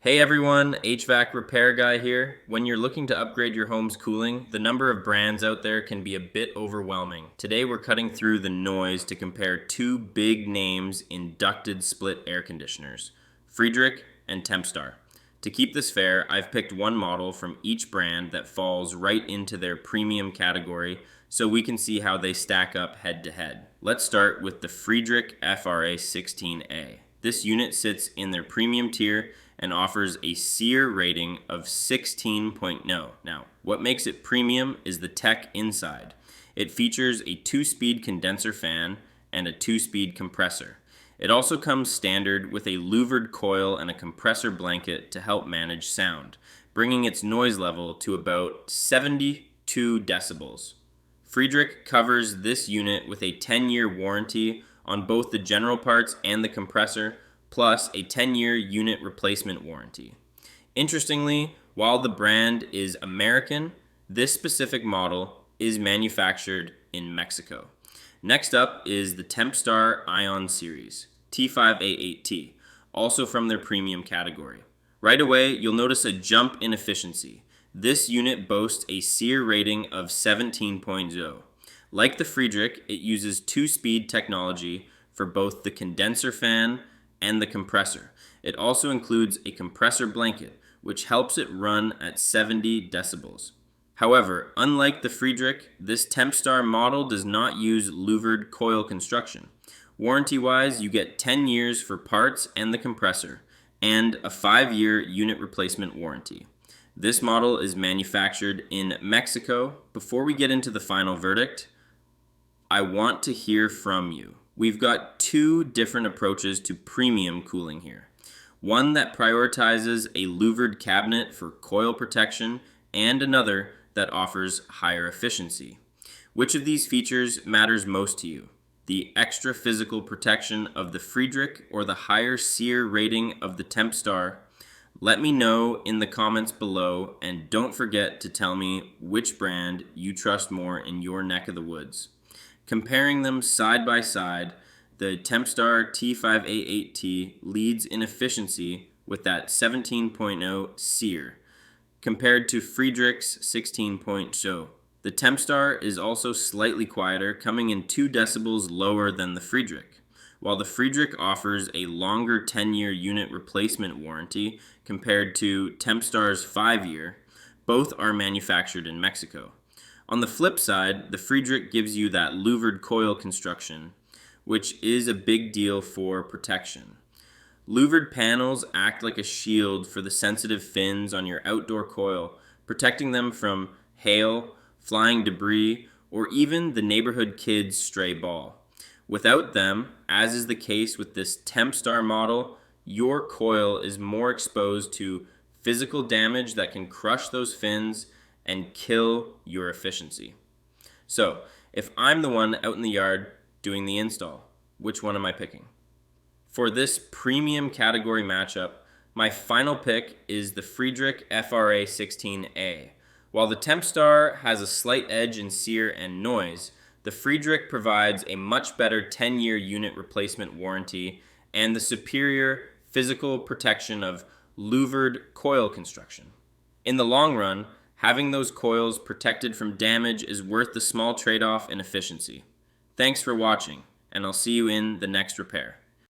Hey everyone, HVAC Repair Guy here. When you're looking to upgrade your home's cooling, the number of brands out there can be a bit overwhelming. Today we're cutting through the noise to compare two big names in ducted split air conditioners, Friedrich and Tempstar. To keep this fair, I've picked one model from each brand that falls right into their premium category so we can see how they stack up head to head. Let's start with the Friedrich FRA16A. This unit sits in their premium tier and offers a SEER rating of 16.0. Now, what makes it premium is the tech inside. It features a 2-speed condenser fan and a 2-speed compressor. It also comes standard with a louvered coil and a compressor blanket to help manage sound, bringing its noise level to about 72 decibels. Friedrich covers this unit with a 10-year warranty on both the general parts and the compressor, plus a 10-year unit replacement warranty. Interestingly, while the brand is American, this specific model is manufactured in Mexico. Next up is the Tempstar Ion Series T5A8T, also from their premium category. Right away, you'll notice a jump in efficiency. This unit boasts a SEER rating of 17.0. Like the Friedrich, it uses 2-speed technology for both the condenser fan and the compressor. It also includes a compressor blanket, which helps it run at 70 decibels. However, unlike the Friedrich, this Tempstar model does not use louvered coil construction. Warranty-wise, you get 10 years for parts and the compressor, and a 5-year unit replacement warranty. This model is manufactured in Mexico. Before we get into the final verdict, I want to hear from you. We've got two different approaches to premium cooling here. One that prioritizes a louvered cabinet for coil protection and another that offers higher efficiency. Which of these features matters most to you? The extra physical protection of the Friedrich or the higher SEER rating of the Tempstar? Let me know in the comments below, and don't forget to tell me which brand you trust more in your neck of the woods. Comparing them side by side, the Tempstar T5A8T leads in efficiency with that 17.0 SEER, compared to Friedrich's 16.0. The Tempstar is also slightly quieter, coming in 2 decibels lower than the Friedrich. While the Friedrich offers a longer 10-year unit replacement warranty compared to Tempstar's 5-year, both are manufactured in Mexico. On the flip side, the Friedrich gives you that louvered coil construction, which is a big deal for protection. Louvered panels act like a shield for the sensitive fins on your outdoor coil, protecting them from hail, flying debris, or even the neighborhood kid's stray ball. Without them, as is the case with this Tempstar model, your coil is more exposed to physical damage that can crush those fins and kill your efficiency. So, if I'm the one out in the yard doing the install, which one am I picking? For this premium category matchup, my final pick is the Friedrich FRA16A. While the Tempstar has a slight edge in SEER and noise, the Friedrich provides a much better 10-year unit replacement warranty and the superior physical protection of louvered coil construction. In the long run, having those coils protected from damage is worth the small trade-off in efficiency. Thanks for watching, and I'll see you in the next repair.